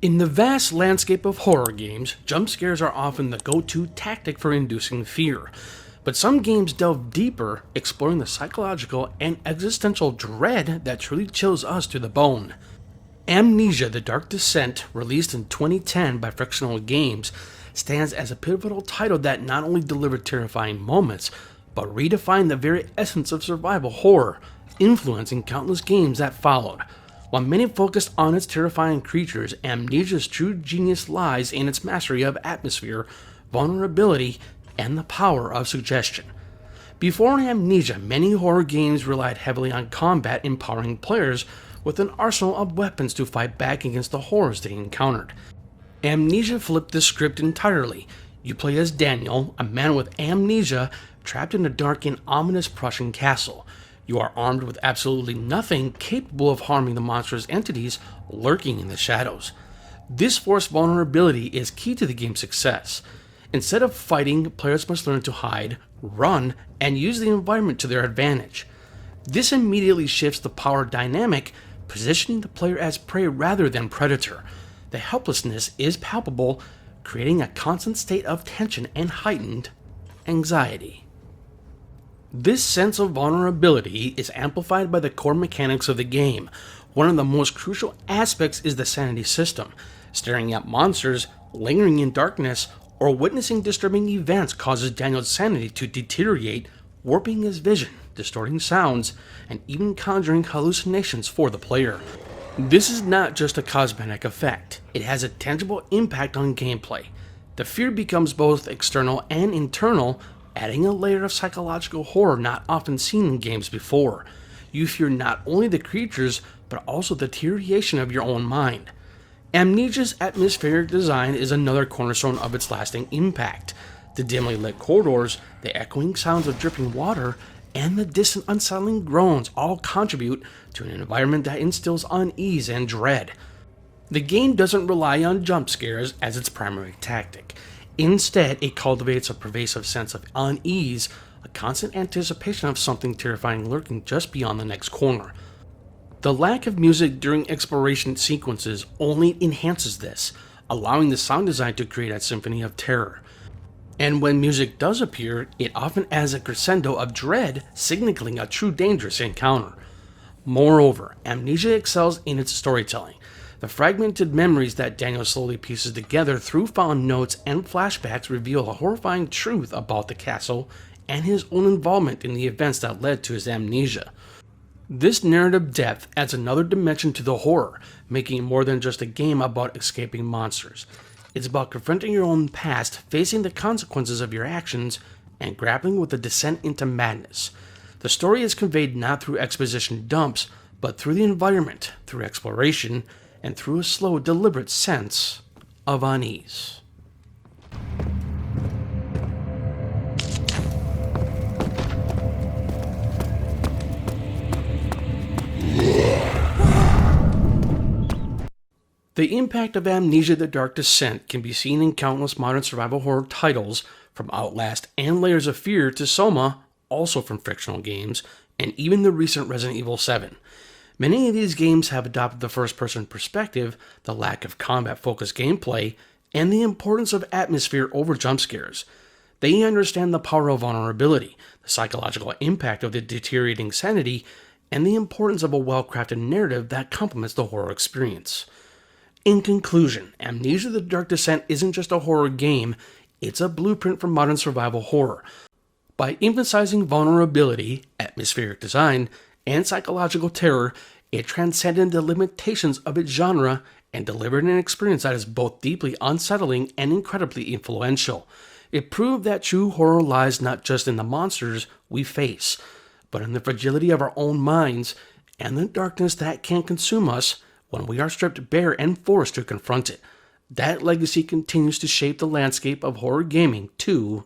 In the vast landscape of horror games, jump scares are often the go-to tactic for inducing fear. But some games delve deeper, exploring the psychological and existential dread that truly chills us to the bone. Amnesia: The Dark Descent, released in 2010 by Frictional Games, stands as a pivotal title that not only delivered terrifying moments, but redefined the very essence of survival horror, influencing countless games that followed. While many focused on its terrifying creatures, Amnesia's true genius lies in its mastery of atmosphere, vulnerability, and the power of suggestion. Before Amnesia, many horror games relied heavily on combat, empowering players with an arsenal of weapons to fight back against the horrors they encountered. Amnesia flipped the script entirely. You play as Daniel, a man with amnesia, trapped in a dark and ominous Prussian castle. You are armed with absolutely nothing capable of harming the monstrous entities lurking in the shadows. This forced vulnerability is key to the game's success. Instead of fighting, players must learn to hide, run, and use the environment to their advantage. This immediately shifts the power dynamic, positioning the player as prey rather than predator. The helplessness is palpable, creating a constant state of tension and heightened anxiety. This sense of vulnerability is amplified by the core mechanics of the game. One of the most crucial aspects is the sanity system. Staring at monsters, lingering in darkness, or witnessing disturbing events causes Daniel's sanity to deteriorate, warping his vision, distorting sounds, and even conjuring hallucinations for the player. This is not just a cosmetic effect, it has a tangible impact on gameplay. The fear becomes both external and internal, adding a layer of psychological horror not often seen in games before. You fear not only the creatures, but also the deterioration of your own mind. Amnesia's atmospheric design is another cornerstone of its lasting impact. The dimly lit corridors, the echoing sounds of dripping water, and the distant unsettling groans all contribute to an environment that instills unease and dread. The game doesn't rely on jump scares as its primary tactic. Instead, it cultivates a pervasive sense of unease, a constant anticipation of something terrifying lurking just beyond the next corner. The lack of music during exploration sequences only enhances this, allowing the sound design to create a symphony of terror. And when music does appear, it often adds a crescendo of dread, signaling a true dangerous encounter. Moreover, Amnesia excels in its storytelling. The fragmented memories that Daniel slowly pieces together through found notes and flashbacks reveal a horrifying truth about the castle and his own involvement in the events that led to his amnesia. This narrative depth adds another dimension to the horror, making it more than just a game about escaping monsters. It's about confronting your own past, facing the consequences of your actions, and grappling with the descent into madness. The story is conveyed not through exposition dumps, but through the environment, through exploration, and through a slow, deliberate sense of unease. The impact of Amnesia: The Dark Descent can be seen in countless modern survival horror titles, from Outlast and Layers of Fear to Soma, also from Frictional Games, and even the recent Resident Evil 7. Many of these games have adopted the first-person perspective, the lack of combat-focused gameplay, and the importance of atmosphere over jump scares. They understand the power of vulnerability, the psychological impact of the deteriorating sanity, and the importance of a well-crafted narrative that complements the horror experience. In conclusion, Amnesia: The Dark Descent isn't just a horror game, it's a blueprint for modern survival horror. By emphasizing vulnerability, atmospheric design, and psychological terror, it transcended the limitations of its genre and delivered an experience that is both deeply unsettling and incredibly influential. It proved that true horror lies not just in the monsters we face, but in the fragility of our own minds and the darkness that can consume us when we are stripped bare and forced to confront it. That legacy continues to shape the landscape of horror gaming to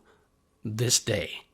this day.